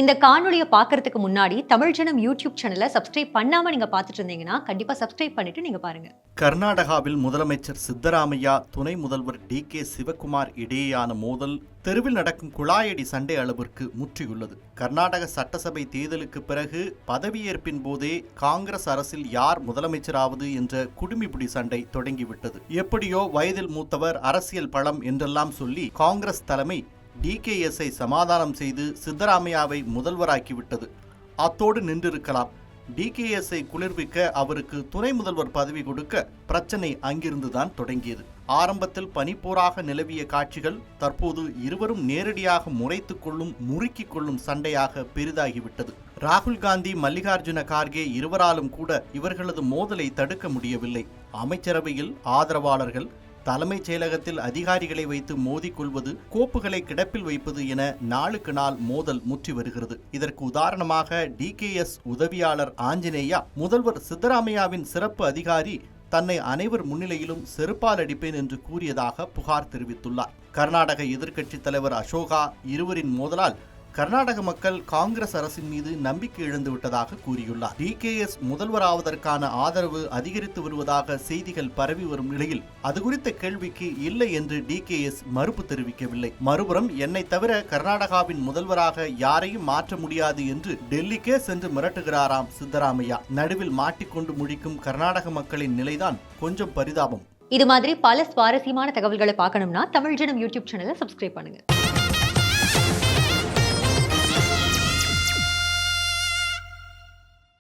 இந்த காணொளிய பார்க்கறதுக்கு முன்னாடி தமிழ் ஜனம் யூடியூப் சேனலை சப்ஸ்கிரைப் பண்ணாம நீங்க பார்த்துட்டு இருந்தீங்கன்னா கண்டிப்பா சப்ஸ்கிரைப் பண்ணிட்டு நீங்க பாருங்க. கர்நாடகாவில் முதலமைச்சர் சித்தராமையா துணை முதல்வர் டி.கே. சிவக்குமார் இடையேயான மோதல் தெருவில் நடக்கும் குழாயடி சண்டை அளவிற்கு முற்றியுள்ளது. கர்நாடக சட்டசபை தேர்தலுக்கு பிறகு பதவியேற்பின் போதே காங்கிரஸ் அரசில் யார் முதலமைச்சராவது என்ற குடுமிப்பிடி சண்டை தொடங்கிவிட்டது. எப்படியோ வயதில் மூத்தவர், அரசியல் பலம் என்றெல்லாம் சொல்லி காங்கிரஸ் தலைமை டி.கே.எஸ்ஐ சமாதானம் செய்து சித்தராமையாவை முதல்வராக்கிவிட்டது. அத்தோடு நின்றிருக்கலாம். டி.கே.எஸ்ஐ குளிர்விக்க அவருக்கு துணை முதல்வர் பதவி கொடுக்க பிரச்சனை அங்கிருந்துதான் தொடங்கியது. ஆரம்பத்தில் பனிப்போராக நிலவிய காட்சிகள் தற்போது இருவரும் நேரடியாக முறைத்துக் கொள்ளும், முறுக்கிக் கொள்ளும் சண்டையாக பெரிதாகிவிட்டது. ராகுல் காந்தி, மல்லிகார்ஜுன கார்கே இருவராலும் கூட இவர்களது மோதலை தடுக்க முடியவில்லை. அமைச்சரவையில் ஆதரவாளர்கள், தலைமைச் செயலகத்தில் அதிகாரிகளை வைத்து மோதிக்கொள்வது, கோப்புகளை கிடப்பில் வைப்பது என நாளுக்கு நாள் மோதல் முற்றி வருகிறது. இதற்கு உதாரணமாக டி.கே.எஸ் உதவியாளர் ஆஞ்சநேயா முதல்வர் சித்தராமையாவின் சிறப்பு அதிகாரி தன்னை அனைவர் முன்னிலையிலும் செருப்பால் அடிப்பேன் என்று கூறியதாக புகார் தெரிவித்துள்ளார். கர்நாடக எதிர்க்கட்சித் தலைவர் அசோகா இருவரின் மோதலால் கர்நாடக மக்கள் காங்கிரஸ் அரசின் மீது நம்பிக்கை இழந்துவிட்டதாக கூறியுள்ளார். டி.கே.எஸ் முதல்வராவதற்கான ஆதரவு அதிகரித்து வருவதாக செய்திகள் பரவி வரும் நிலையில் அது குறித்த கேள்விக்கு இல்லை என்று டி.கே.எஸ் மறுப்பு தெரிவிக்கவில்லை. மறுபுறம் என்னை தவிர கர்நாடகாவின் முதல்வராக யாரையும் மாற்ற முடியாது என்று டெல்லிக்கே சென்று மிரட்டுகிறாராம் சித்தராமையா. நடுவில் மாட்டிக்கொண்டு முழிக்கும் கர்நாடக மக்களின் நிலைதான் கொஞ்சம் பரிதாபம். இது மாதிரி பல சுவாரஸ்யமான தகவல்களை பார்க்கணும்னா தமிழ் ஜனம் யூடியூப் சேனலை சப்ஸ்கிரைப் பண்ணுங்க.